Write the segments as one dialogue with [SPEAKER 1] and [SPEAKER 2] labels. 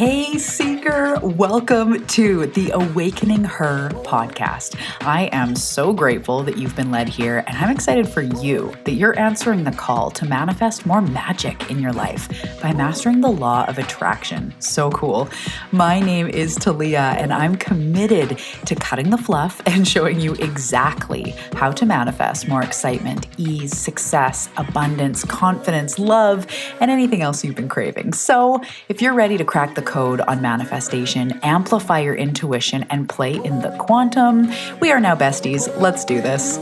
[SPEAKER 1] Hey, Seeker, welcome to the Awakening Her podcast. I am so grateful that you've been led here, and I'm excited for you that you're answering the call to manifest more magic in your life by mastering the law of attraction. So cool. My name is Talia, and I'm committed to cutting the fluff and showing you exactly how to manifest more excitement, ease, success, abundance, confidence, love, and anything else you've been craving. So if you're ready to crack the code on manifestation, amplify your intuition, and play in the quantum, we are now besties. Let's do this.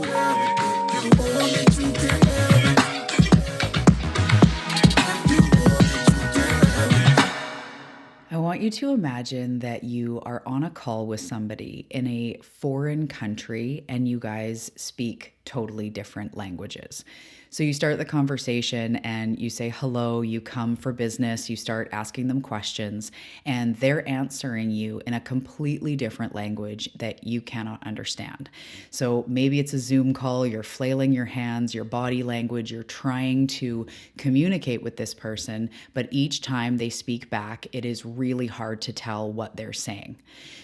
[SPEAKER 1] I want you to imagine that you are on a call with somebody in a foreign country and you guys speak totally different languages. So you start the conversation and you say hello, you come for business, you start asking them questions, and they're answering you in a completely different language that you cannot understand. So maybe it's a Zoom call, you're flailing your hands, your body language, you're trying to communicate with this person, but each time they speak back, it is really hard to tell what they're saying.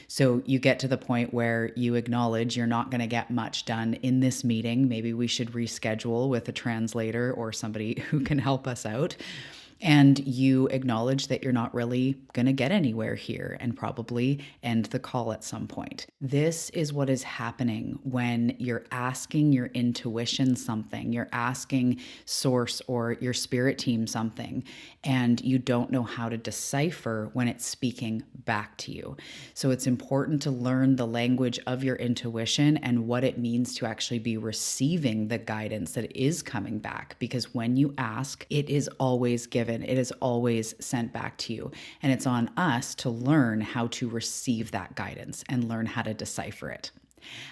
[SPEAKER 1] So you get to the point where you acknowledge you're not going to get much done in this meeting. Maybe we should reschedule with a translator or somebody who can help us out. And you acknowledge that you're not really going to get anywhere here and probably end the call at some point. This is what is happening when you're asking your intuition something, you're asking source or your spirit team something, and you don't know how to decipher when it's speaking back to you. So it's important to learn the language of your intuition and what it means to actually be receiving the guidance that is coming back, because when you ask, it is always given. It is always sent back to you. And it's on us to learn how to receive that guidance and learn how to decipher it.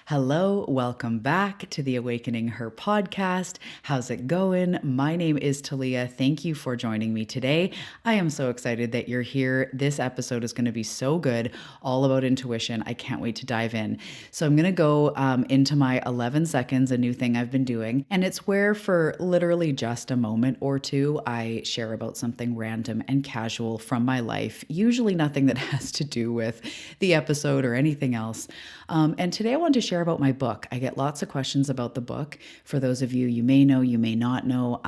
[SPEAKER 1] Hello, welcome back to the Awakening Her podcast. How's it going? My name is Talia. Thank you for joining me today. I am so excited that you're here. This episode is going to be so good, all about intuition. I can't wait to dive in. So I'm going to go into my 11 seconds, a new thing I've been doing. And it's where for literally just a moment or two, I share about something random and casual from my life, usually nothing that has to do with the episode or anything else. And today I want to share about my book. I get lots of questions about the book. For those of you, you may know, you may not know,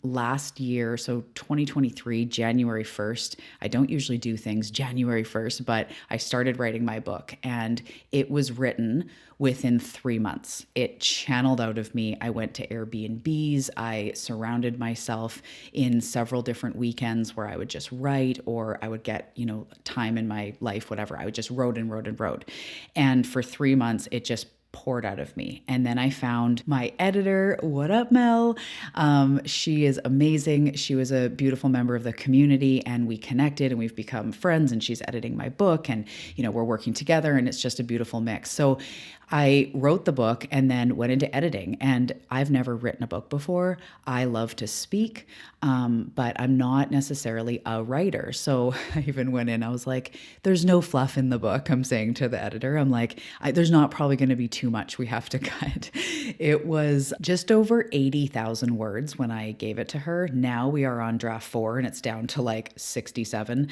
[SPEAKER 1] last year, so 2023, January 1st, I don't usually do things January 1st, but I started writing my book and it was written within 3 months. It channeled out of me. I went to Airbnbs. I surrounded myself in several different weekends where I would just write, or I would get, time in my life, whatever. I would just wrote and wrote and wrote. And for 3 months, it just poured out of me. And then I found my editor. What up, Mel? She is amazing. She was a beautiful member of the community and we connected and we've become friends, and she's editing my book and, we're working together and it's just a beautiful mix. So I wrote the book and then went into editing, and I've never written a book before. I love to speak, but I'm not necessarily a writer. So I even went in, I was like, there's no fluff in the book. I'm saying to the editor, I'm like, there's not probably going to be too much we have to cut. It was just over 80,000 words when I gave it to her. Now we are on draft 4 and it's down to like 67.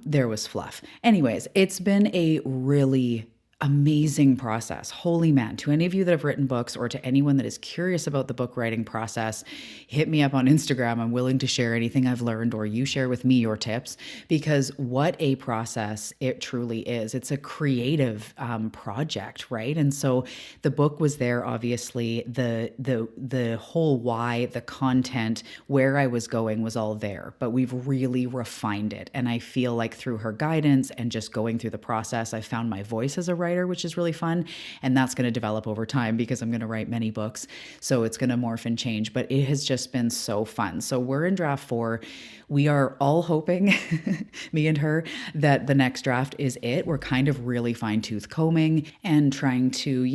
[SPEAKER 1] There was fluff. Anyways, it's been a really amazing process. Holy man. To any of you that have written books or to anyone that is curious about the book writing process, hit me up on Instagram. I'm willing to share anything I've learned, or you share with me your tips, because what a process it truly is. It's a creative project, right? And so the book was there, obviously, the whole why, the content, where I was going was all there, but we've really refined it. And I feel like through her guidance and just going through the process, I found my voice as a writer, which is really fun. And that's going to develop over time because I'm going to write many books. So it's going to morph and change, but it has just been so fun. So we're in draft 4. We are all hoping, me and her, that the next draft is it. We're kind of really fine-tooth combing and trying to,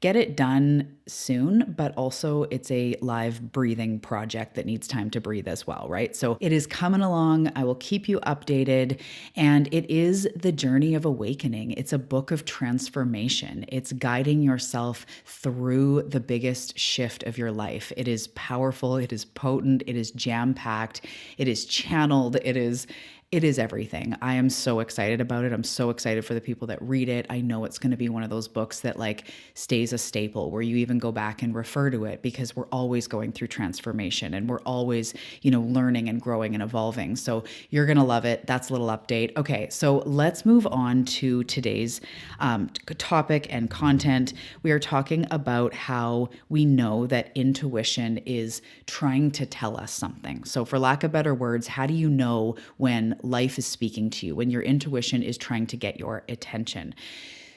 [SPEAKER 1] get it done soon, but also it's a live breathing project that needs time to breathe as well, right? So it is coming along. I will keep you updated. And it is the journey of awakening. It's a book of transformation. It's guiding yourself through the biggest shift of your life. It is powerful. It is potent. It is jam-packed. It is channeled. It is It is everything. I am so excited about it. I'm so excited for the people that read it. I know it's going to be one of those books that like stays a staple where you even go back and refer to it because we're always going through transformation and we're always, learning and growing and evolving. So you're going to love it. That's a little update. Okay, so let's move on to today's topic and content. We are talking about how we know that intuition is trying to tell us something. So for lack of better words, how do you know when life is speaking to you, when your intuition is trying to get your attention?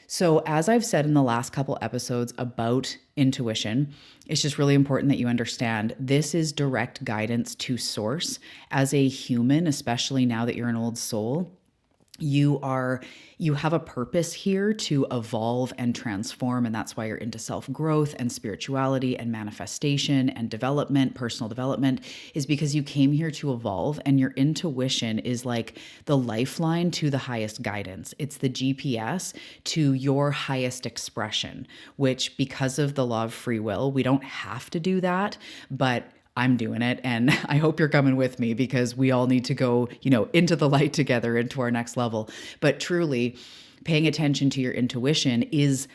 [SPEAKER 1] So, as I've said in the last couple episodes about intuition, it's just really important that you understand this is direct guidance to source. As a human, especially now that you're an old soul, you have a purpose here to evolve and transform, and that's why you're into self-growth and spirituality and manifestation and development, personal development, is because you came here to evolve, and your intuition is like the lifeline to the highest guidance. It's the GPS to your highest expression, which because of the law of free will, we don't have to do that, but I'm doing it, and I hope you're coming with me because we all need to go, into the light together, into our next level. But truly, paying attention to your intuition is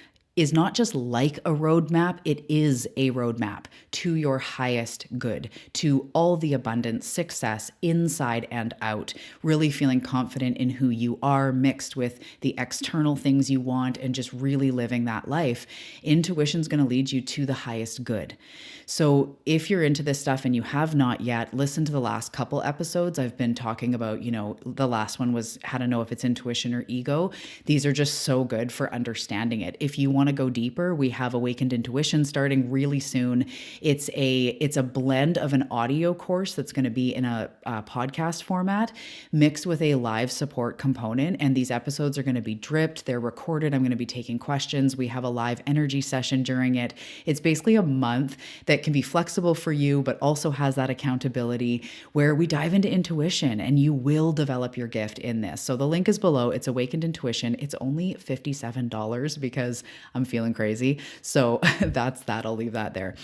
[SPEAKER 1] not just like a roadmap, it is a roadmap to your highest good, to all the abundance, success inside and out, really feeling confident in who you are mixed with the external things you want and just really living that life. Intuition's going to lead you to the highest good. So if you're into this stuff and you have not yet, listen to the last couple episodes. I've been talking about, the last one was how to know if it's intuition or ego. These are just so good for understanding it. If you want to go deeper, we have Awakened Intuition starting really soon. It's a blend of an audio course that's going to be in a podcast format mixed with a live support component. And these episodes are going to be dripped. They're recorded. I'm going to be taking questions. We have a live energy session during it. It's basically a month that can be flexible for you, but also has that accountability where we dive into intuition and you will develop your gift in this. So the link is below. It's Awakened Intuition. It's only $57 because I'm feeling crazy. So that's that. I'll leave that there.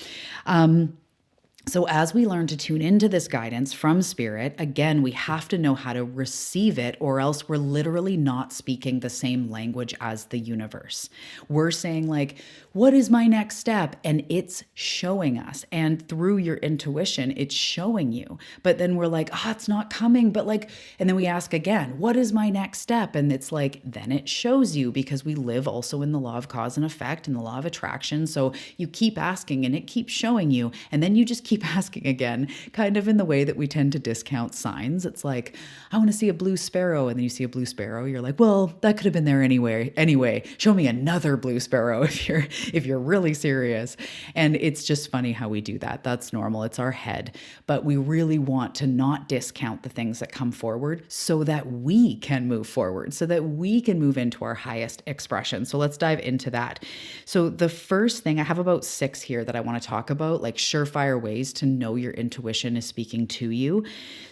[SPEAKER 1] So as we learn to tune into this guidance from spirit, again, we have to know how to receive it, or else we're literally not speaking the same language as the universe. We're saying like, what is my next step? And it's showing us. And through your intuition, it's showing you. But then we're like, it's not coming. But like, and then we ask again, what is my next step? And it's like, then it shows you, because we live also in the law of cause and effect and the law of attraction. So you keep asking and it keeps showing you. And then you just keep asking again, kind of in the way that we tend to discount signs. It's like, I want to see a blue sparrow. And then you see a blue sparrow. You're like, well, that could have been there anyway. Anyway, show me another blue sparrow if you're really serious. And it's just funny how we do that. That's normal. It's our head. But we really want to not discount the things that come forward so that we can move forward, so that we can move into our highest expression. So let's dive into that. So the first thing, I have about 6 here that I want to talk about, like surefire ways to know your intuition is speaking to you.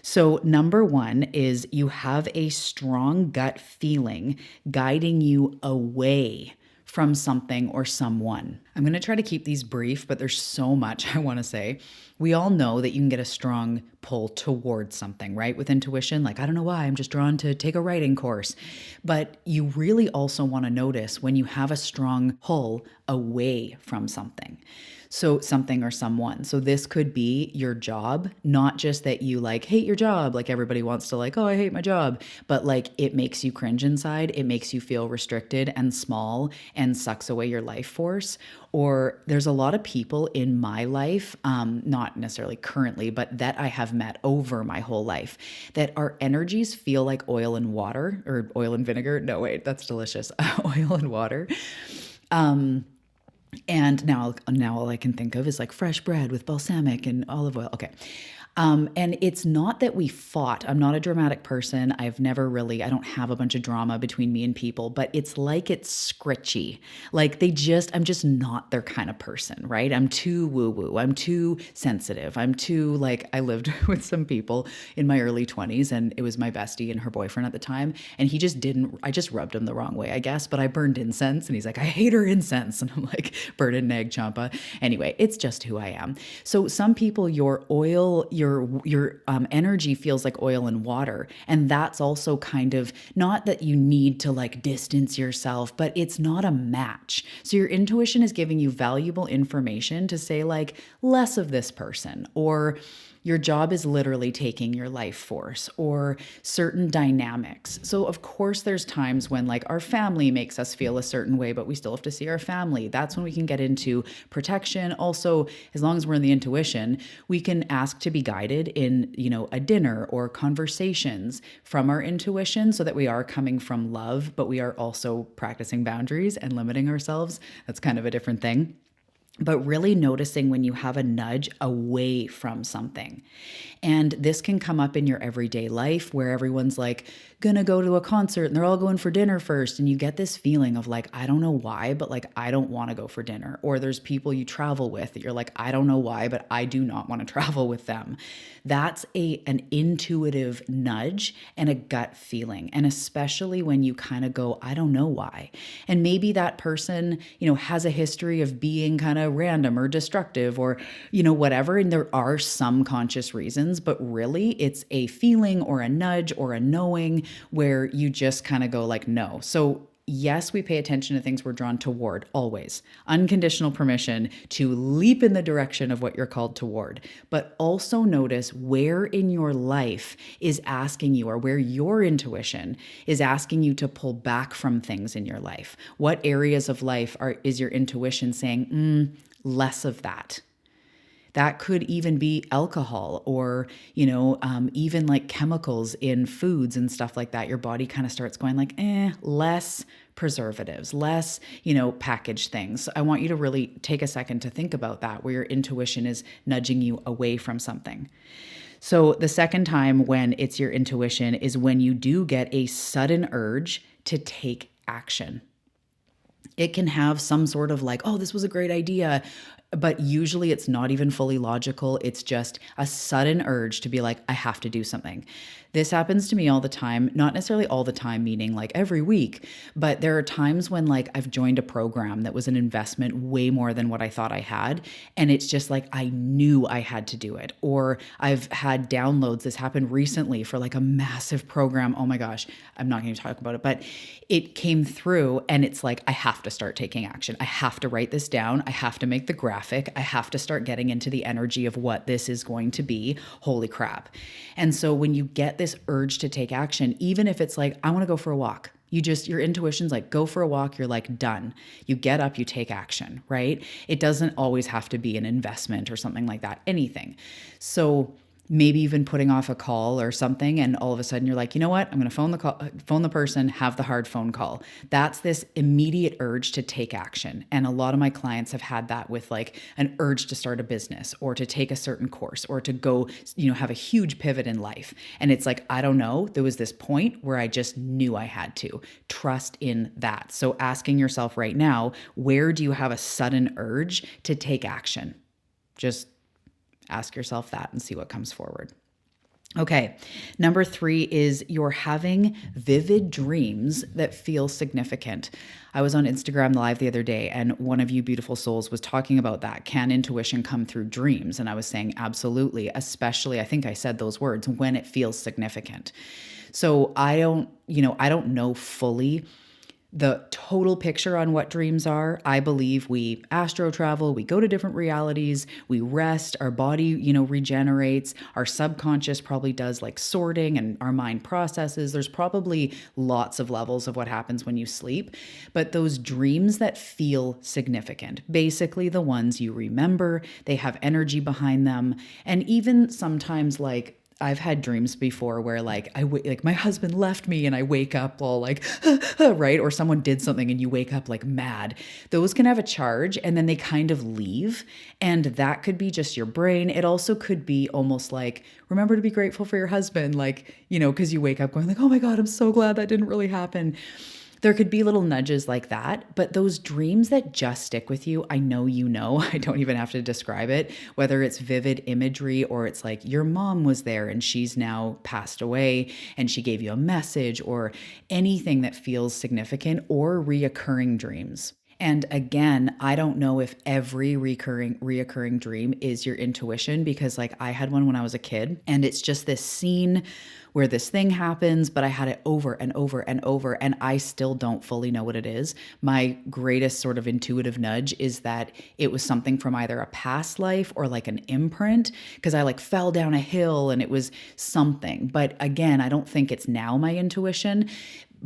[SPEAKER 1] So number 1 is you have a strong gut feeling guiding you away from something or someone. I'm going to try to keep these brief, but there's so much I want to say. We all know that you can get a strong pull towards something, right? With intuition, like, I don't know why, I'm just drawn to take a writing course. But you really also want to notice when you have a strong pull away from something. So something or someone. So this could be your job, not just that you like hate your job, like everybody wants to like, oh, I hate my job, but like it makes you cringe inside. It makes you feel restricted and small and sucks away your life force. Or there's a lot of people in my life, not necessarily currently, but that I have met over my whole life, that our energies feel like oil and water, or oil and vinegar. No, wait, that's delicious. Oil and water. And now all I can think of is like fresh bread with balsamic and olive oil. Okay. And it's not that we fought. I'm not a dramatic person. I don't have a bunch of drama between me and people, but it's like it's scritchy. Like I'm just not their kind of person, right? I'm too woo-woo. I'm too sensitive. I'm too like, I lived with some people in my early 20s and it was my bestie and her boyfriend at the time. And I just rubbed him the wrong way, I guess, but I burned incense and he's like, I hate her incense. And I'm like, burn in nag champa. Anyway, it's just who I am. So some people, your your energy feels like oil and water. And that's also kind of not that you need to like distance yourself, but it's not a match. So your intuition is giving you valuable information to say like less of this person, or your job is literally taking your life force, or certain dynamics. So, of course, there's times when like our family makes us feel a certain way, but we still have to see our family. That's when we can get into protection. Also, as long as we're in the intuition, we can ask to be guided in, a dinner or conversations from our intuition so that we are coming from love, but we are also practicing boundaries and limiting ourselves. That's kind of a different thing, but really noticing when you have a nudge away from something. And this can come up in your everyday life where everyone's like gonna go to a concert and they're all going for dinner first. And you get this feeling of like, I don't know why, but like, I don't wanna go for dinner. Or there's people you travel with that you're like, I don't know why, but I do not wanna travel with them. That's an intuitive nudge and a gut feeling. And especially when you kind of go, I don't know why. And maybe that person, has a history of being kind of random or destructive or, whatever. And there are some conscious reasons, but really it's a feeling or a nudge or a knowing where you just kind of go like, no. So yes, we pay attention to things we're drawn toward, always. Unconditional permission to leap in the direction of what you're called toward. But also notice where in your life is asking you, or where your intuition is asking you to pull back from things in your life. What areas of life is your intuition saying, less of that? That could even be alcohol or, even like chemicals in foods and stuff like that. Your body kind of starts going like, less preservatives, less, packaged things. I want you to really take a second to think about that, where your intuition is nudging you away from something. So the second time when it's your intuition is when you do get a sudden urge to take action. It can have some sort of like, oh, this was a great idea. But usually it's not even fully logical. It's just a sudden urge to be like, I have to do something. This happens to me all the time, not necessarily all the time, meaning like every week, but there are times when like I've joined a program that was an investment way more than what I thought I had. And it's just like, I knew I had to do it. Or I've had downloads. This happened recently for like a massive program. Oh my gosh, I'm not going to talk about it, but it came through and it's like, I have to start taking action. I have to write this down. I have to make the graphic. I have to start getting into the energy of what this is going to be. Holy crap. And so when you get this urge to take action, even if it's like, I want to go for a walk, your intuition's like, go for a walk. You're like, done. You get up, you take action, right? It doesn't always have to be an investment or something like that, anything. So maybe even putting off a call or something, and all of a sudden you're like, you know what? I'm going to phone the person, have the hard phone call. That's this immediate urge to take action. And a lot of my clients have had that with like an urge to start a business or to take a certain course or to go, have a huge pivot in life. And it's like, I don't know, there was this point where I just knew I had to trust in that. So asking yourself right now, where do you have a sudden urge to take action? Just ask yourself that and see what comes forward. Okay, number 3 is you're having vivid dreams that feel significant. I was on Instagram Live the other day and one of you beautiful souls was talking about that. Can intuition come through dreams? And I was saying absolutely, especially, I think I said those words, when it feels significant. So I don't know fully the total picture on what dreams are. I believe we astro travel, we go to different realities, we rest, our body, regenerates, our subconscious probably does like sorting and our mind processes. There's probably lots of levels of what happens when you sleep, but those dreams that feel significant, basically the ones you remember, they have energy behind them. And even sometimes like I've had dreams before where like like my husband left me and I wake up all like, right? Or someone did something and you wake up like mad. Those can have a charge and then they kind of leave. And that could be just your brain. It also could be almost like, remember to be grateful for your husband. Like, because you wake up going like, oh my God, I'm so glad that didn't really happen. There could be little nudges like that, but those dreams that just stick with you, I know I don't even have to describe it, whether it's vivid imagery or it's like your mom was there and she's now passed away and she gave you a message or anything that feels significant or reoccurring dreams. And again, I don't know if every reoccurring dream is your intuition, because like I had one when I was a kid, and it's just this scene where this thing happens, but I had it over and over and over, and I still don't fully know what it is. My greatest sort of intuitive nudge is that it was something from either a past life or like an imprint, because I like fell down a hill and it was something. But again, I don't think it's now my intuition.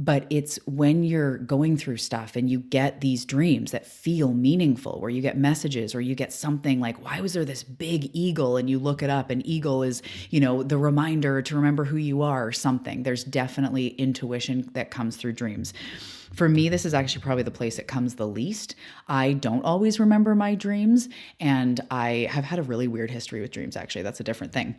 [SPEAKER 1] But it's when you're going through stuff and you get these dreams that feel meaningful, where you get messages or you get something like, why was there this big eagle? And you look it up, and eagle is, the reminder to remember who you are or something. There's definitely intuition that comes through dreams. For me, this is actually probably the place it comes the least. I don't always remember my dreams, and I have had a really weird history with dreams, actually. That's a different thing.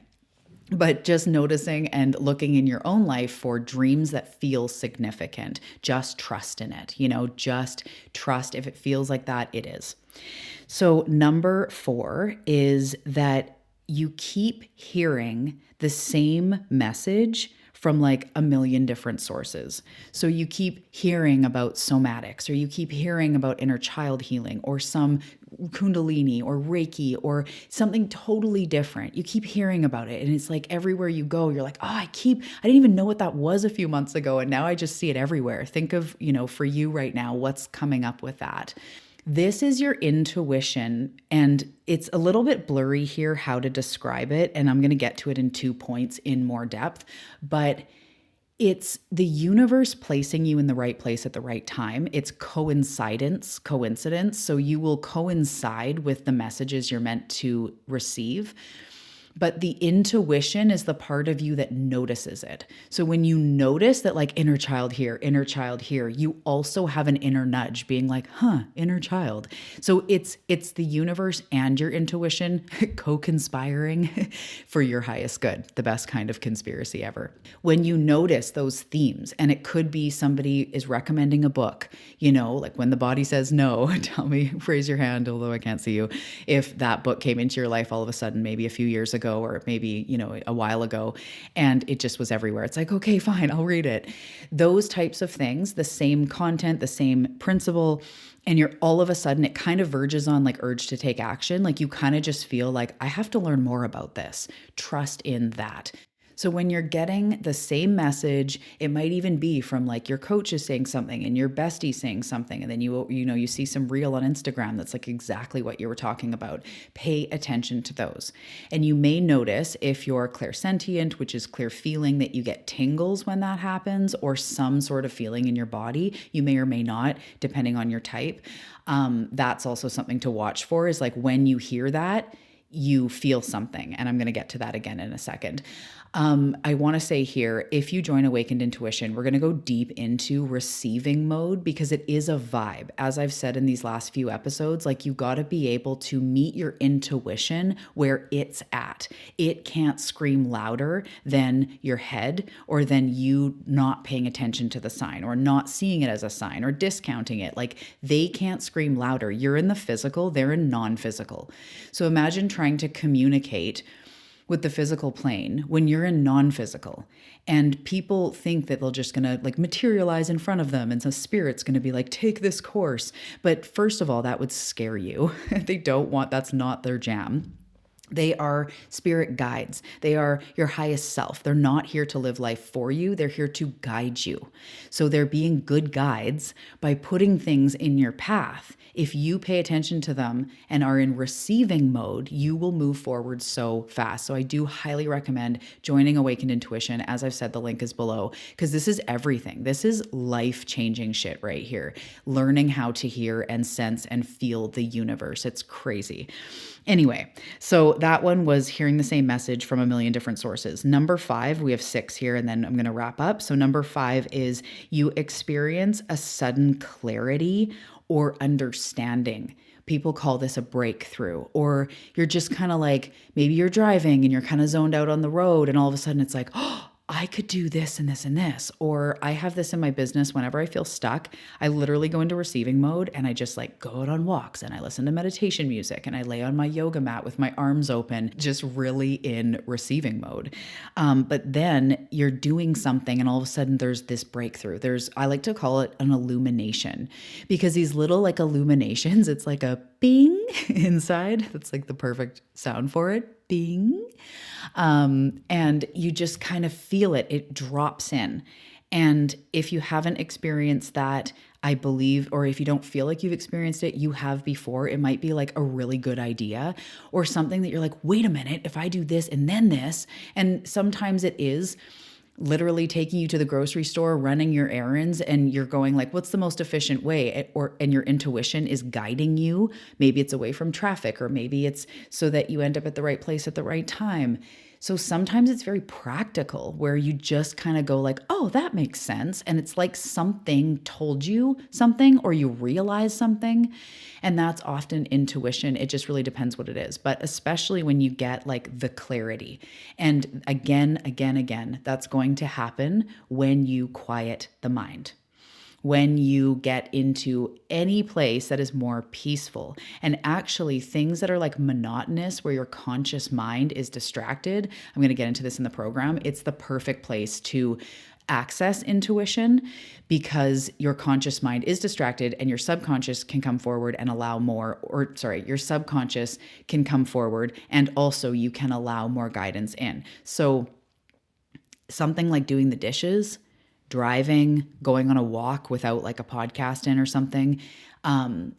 [SPEAKER 1] But just noticing and looking in your own life for dreams that feel significant, just trust in it. Just trust. If it feels like that, it is. So, number 4 is that you keep hearing the same message from like a million different sources. So you keep hearing about somatics, or you keep hearing about inner child healing, or some Kundalini or Reiki or something totally different. You keep hearing about it. And it's like everywhere you go, you're like, I didn't even know what that was a few months ago. And now I just see it everywhere. Think of, for you right now, what's coming up with that. This is your intuition, and it's a little bit blurry here how to describe it, and I'm going to get to it in 2 points in more depth, but it's the universe placing you in the right place at the right time. It's coincidence, so you will coincide with the messages you're meant to receive. But the intuition is the part of you that notices it. So when you notice that like inner child here, you also have an inner nudge being like, inner child. So it's the universe and your intuition co-conspiring for your highest good, the best kind of conspiracy ever. When you notice those themes, and it could be somebody is recommending a book, like When the Body Says No, tell me, raise your hand, although I can't see you, if that book came into your life all of a sudden, maybe a few years ago, or maybe, a while ago, and it just was everywhere. It's like, okay, fine, I'll read it. Those types of things, the same content, the same principle, and you're all of a sudden, it kind of verges on like urge to take action. Like you kind of just feel like, I have to learn more about this. Trust in that. So when you're getting the same message, it might even be from like your coach is saying something and your bestie saying something, and then you see some reel on Instagram that's like exactly what you were talking about. Pay attention to those. And you may notice if you're clairsentient, which is clear feeling, that you get tingles when that happens, or some sort of feeling in your body. You may or may not, depending on your type. That's also something to watch for, is like when you hear that, you feel something. And I'm going to get to that again in a second. I want to say here, if you join Awakened Intuition, we're going to go deep into receiving mode, because it is a vibe. As I've said in these last few episodes, like you got to be able to meet your intuition where it's at. It can't scream louder than your head, or than you not paying attention to the sign, or not seeing it as a sign, or discounting it. Like they can't scream louder. You're in the physical, they're in non-physical. So imagine trying to communicate with the physical plane when you're in non-physical, and people think that they're just gonna like materialize in front of them, and so spirit's gonna be like, take this course. But first of all, that would scare you. That's not their jam. They are spirit guides. They are your highest self. They're not here to live life for you. They're here to guide you. So they're being good guides by putting things in your path. If you pay attention to them and are in receiving mode, you will move forward so fast. So I do highly recommend joining Awakened Intuition. As I've said, the link is below, because this is everything. This is life-changing shit right here. Learning how to hear and sense and feel the universe. It's crazy. Anyway, so that one was hearing the same message from a million different sources. Number 5, we have 6 here, and then I'm going to wrap up. So number 5 is you experience a sudden clarity or understanding. People call this a breakthrough, or you're just kind of like, maybe you're driving and you're kind of zoned out on the road, and all of a sudden it's like, oh, I could do this and this and this. Or I have this in my business. Whenever I feel stuck, I literally go into receiving mode and I just like go out on walks and I listen to meditation music and I lay on my yoga mat with my arms open, just really in receiving mode. But then you're doing something and all of a sudden there's this breakthrough. I like to call it an illumination, because these little like illuminations, it's like a bing inside. That's like the perfect sound for it. Bing. And you just kind of feel it. It drops in. And if you haven't experienced that, I believe, or if you don't feel like you've experienced it, you have before, it might be like a really good idea or something that you're like, wait a minute, if I do this and then this. And sometimes it is literally taking you to the grocery store, running your errands, and you're going like, what's the most efficient way? And your intuition is guiding you. Maybe it's away from traffic, or maybe it's so that you end up at the right place at the right time. So sometimes it's very practical where you just kind of go like, oh, that makes sense. And it's like something told you something, or you realize something. And that's often intuition. It just really depends what it is. But especially when you get like the clarity. And again, that's going to happen when you quiet the mind, when you get into any place that is more peaceful. And actually things that are like monotonous, where your conscious mind is distracted, I'm going to get into this in the program, it's the perfect place to access intuition, because your conscious mind is distracted and your subconscious can come forward and allow more, or sorry, your subconscious can come forward and also you can allow more guidance in. So something like doing the dishes, driving, going on a walk without like a podcast in or something,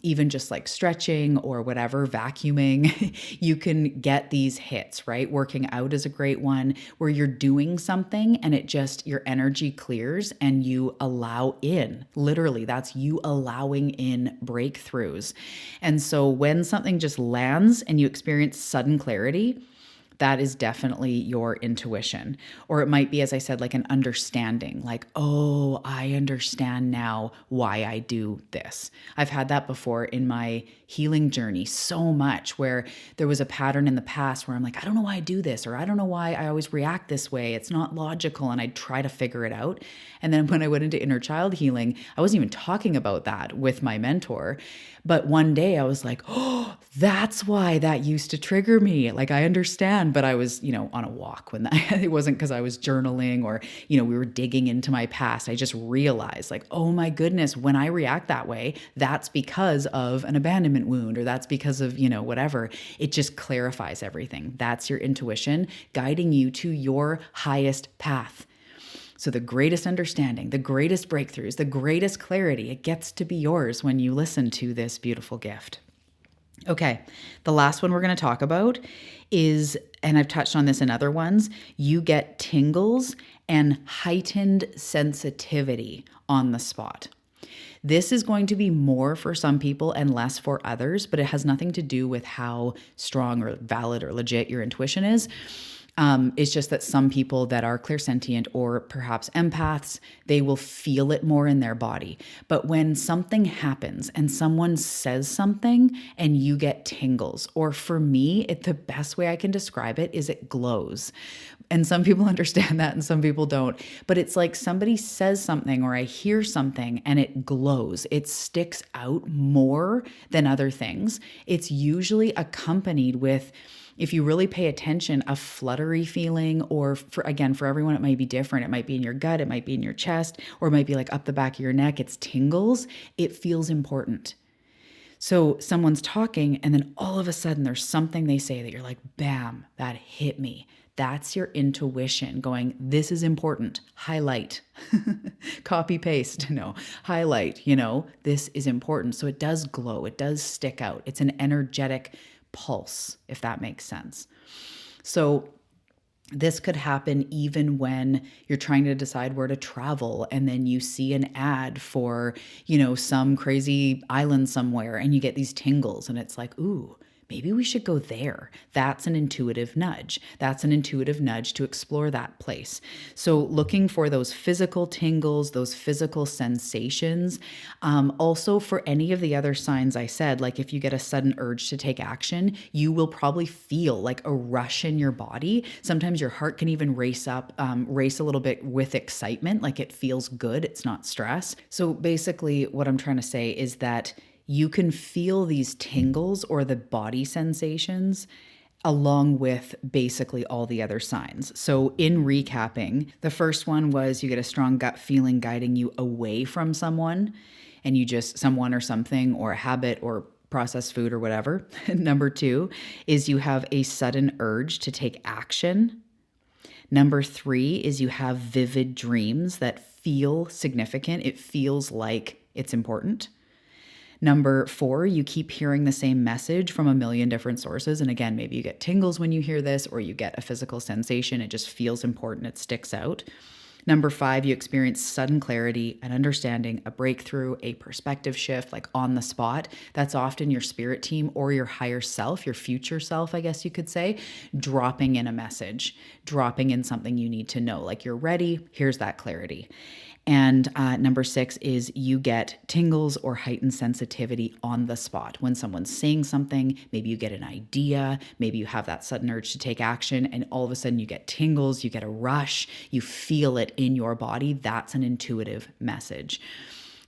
[SPEAKER 1] even just like stretching or whatever, vacuuming, you can get these hits, right? Working out is a great one, where you're doing something and it just, your energy clears and you allow in, literally, that's you allowing in breakthroughs. And so when something just lands and you experience sudden clarity, that is definitely your intuition. Or it might be, as I said, like an understanding, like, oh, I understand now why I do this. I've had that before in my healing journey so much, where there was a pattern in the past where I'm like, I don't know why I do this, or I don't know why I always react this way. It's not logical. And I'd try to figure it out. And then when I went into inner child healing, I wasn't even talking about that with my mentor. But one day I was like, oh, that's why that used to trigger me. Like, I understand, but I was, on a walk when that, it wasn't because I was journaling or, we were digging into my past. I just realized like, oh my goodness, when I react that way, that's because of an abandonment wound, or that's because of, whatever. It just clarifies everything. That's your intuition guiding you to your highest path. So the greatest understanding, the greatest breakthroughs, the greatest clarity, it gets to be yours when you listen to this beautiful gift. Okay, the last one we're going to talk about is, and I've touched on this in other ones, you get tingles and heightened sensitivity on the spot. This is going to be more for some people and less for others, but it has nothing to do with how strong or valid or legit your intuition is. It's just that some people that are clairsentient or perhaps empaths, they will feel it more in their body. But when something happens and someone says something and you get tingles, or for me, the best way I can describe it is it glows. And some people understand that and some people don't. But it's like somebody says something or I hear something and it glows. It sticks out more than other things. It's usually accompanied with, if you really pay attention, a fluttery feeling, or for everyone, it might be different. It might be in your gut, it might be in your chest, or it might be like up the back of your neck. It's tingles. It feels important. So someone's talking and then all of a sudden there's something they say that you're like, bam, that hit me. That's your intuition going, this is important. Highlight, copy, paste, no, highlight, this is important. So it does glow. It does stick out. It's an energetic pulse, if that makes sense. So this could happen even when you're trying to decide where to travel and then you see an ad for, some crazy island somewhere and you get these tingles and it's like, ooh, maybe we should go there. That's an intuitive nudge. That's an intuitive nudge to explore that place. So looking for those physical tingles, those physical sensations. Also for any of the other signs I said, like if you get a sudden urge to take action, you will probably feel like a rush in your body. Sometimes your heart can even race a little bit with excitement, like it feels good. It's not stress. So basically what I'm trying to say is that you can feel these tingles or the body sensations along with basically all the other signs. So in recapping, the first one was you get a strong gut feeling guiding you away from someone, and someone or something or a habit or processed food or whatever. Number 2 is you have a sudden urge to take action. Number 3 is you have vivid dreams that feel significant. It feels like it's important. Number 4, you keep hearing the same message from a million different sources. And again, maybe you get tingles when you hear this, or you get a physical sensation. It just feels important. It sticks out. Number 5, you experience sudden clarity, an understanding, a breakthrough, a perspective shift, like on the spot. That's often your spirit team or your higher self, your future self, I guess you could say, dropping in a message, dropping in something you need to know. Like you're ready, here's that clarity. And number 6 is you get tingles or heightened sensitivity on the spot. When someone's saying something, maybe you get an idea, maybe you have that sudden urge to take action, and all of a sudden you get tingles, you get a rush, you feel it in your body. That's an intuitive message.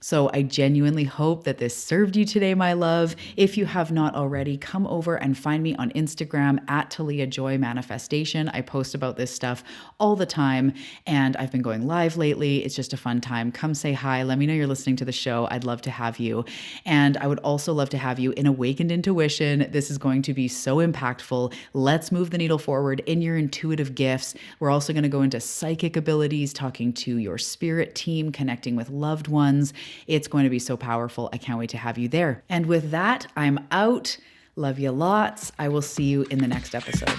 [SPEAKER 1] So I genuinely hope that this served you today, my love. If you have not already, come over and find me on Instagram at Talia Joy Manifestation. I post about this stuff all the time, and I've been going live lately. It's just a fun time. Come say hi. Let me know you're listening to the show. I'd love to have you. And I would also love to have you in Awakened Intuition. This is going to be so impactful. Let's move the needle forward in your intuitive gifts. We're also going to go into psychic abilities, talking to your spirit team, connecting with loved ones. It's going to be so powerful. I can't wait to have you there. And with that, I'm out. Love you lots. I will see you in the next episode.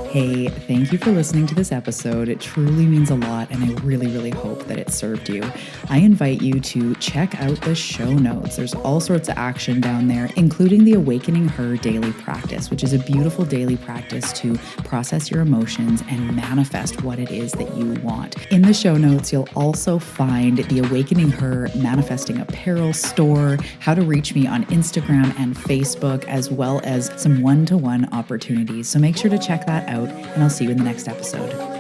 [SPEAKER 1] Hey, thank you for listening to this episode. It truly means a lot, and I really, really hope that it served you. I invite you to check out the show notes. There's all sorts of action down there, including the Awakening Her daily practice, which is a beautiful daily practice to process your emotions and manifest what it is that you want. In the show notes, you'll also find the Awakening Her Manifesting Apparel store, how to reach me on Instagram and Facebook, as well as some one-to-one opportunities. So make sure to check that out, and I'll see you in the next episode.